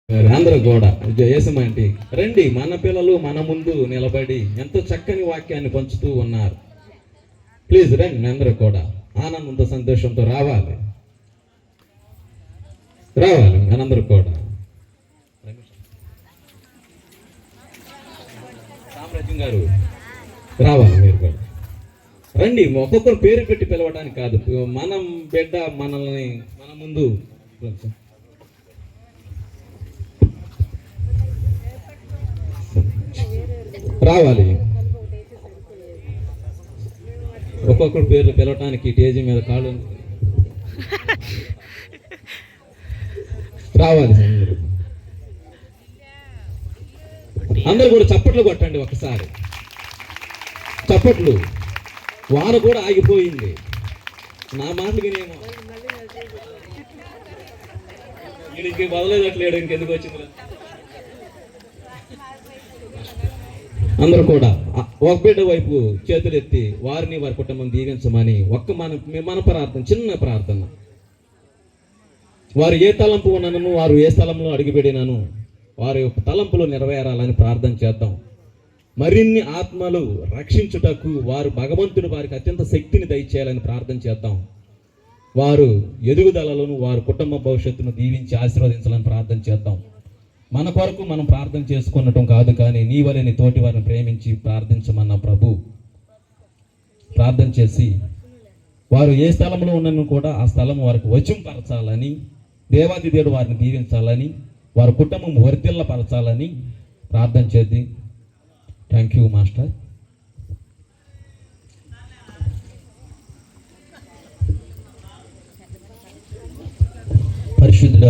అందరూ కూడా ఏసమంటి రండి, మన పిల్లలు మన ముందు నిలబడి ఎంతో చక్కని వాక్యాన్ని పంచుతూ ఉన్నారు. ప్లీజ్ రండి, అందరూ కూడా ఆనందంతో సంతోషంతో రావాలి మనందరూ కూడా. సామ్రాజ్యం గారు రావాలి, మీరు కూడా రండి. ఒక్కొక్కరు పేరు పెట్టి పిలవడానికి కాదు, మనం బిడ్డ మనల్ని మన ముందు రావాలి. ఒక్కొక్కరు పేర్లు పిలవటానికి టేజీ మీద కాళ్ళు రావాలి. అందరూ కూడా చప్పట్లు కొట్టండి ఒకసారి. చప్పట్లు. వాన కూడా ఆగిపోయింది. నా మాటలు వినేమో వీడికి బదలేదట్లేడు, ఇంకెందుకు వచ్చింది. అందరూ కూడా ఒక బిడ్డ వైపు చేతులెత్తి వారిని వారి కుటుంబం దీవించమని మన ప్రార్థన, చిన్న ప్రార్థన. వారు ఏ తలంపు ఉన్నాను, వారు ఏ స్థలంలో అడుగుపెడినాను, వారి తలంపులు నెరవేరాలని ప్రార్థన చేద్దాం. మరిన్ని ఆత్మలు రక్షించుటకు వారు భగవంతుడు వారికి అత్యంత శక్తిని దయచేయాలని ప్రార్థన చేద్దాం. వారు ఎదుగుదలలను, వారి కుటుంబ భవిష్యత్తును దీవించి ఆశీర్వదించాలని ప్రార్థన చేద్దాం. మన కొరకు మనం ప్రార్థన చేసుకున్నటం కాదు, కానీ నీ వలె నీ తోటి వారిని ప్రేమించి ప్రార్థించమన్న ప్రభు. ప్రార్థన చేసి వారు ఏ స్థలంలో ఉన్నను కూడా ఆ స్థలం వారికి వచింపరచాలని, దేవాది దేవుడు వారిని దీవించాలని, వారి కుటుంబం వర్ధిల్లపరచాలని ప్రార్థన చేద్ది. Thank you master. పరిశుద్ధుడ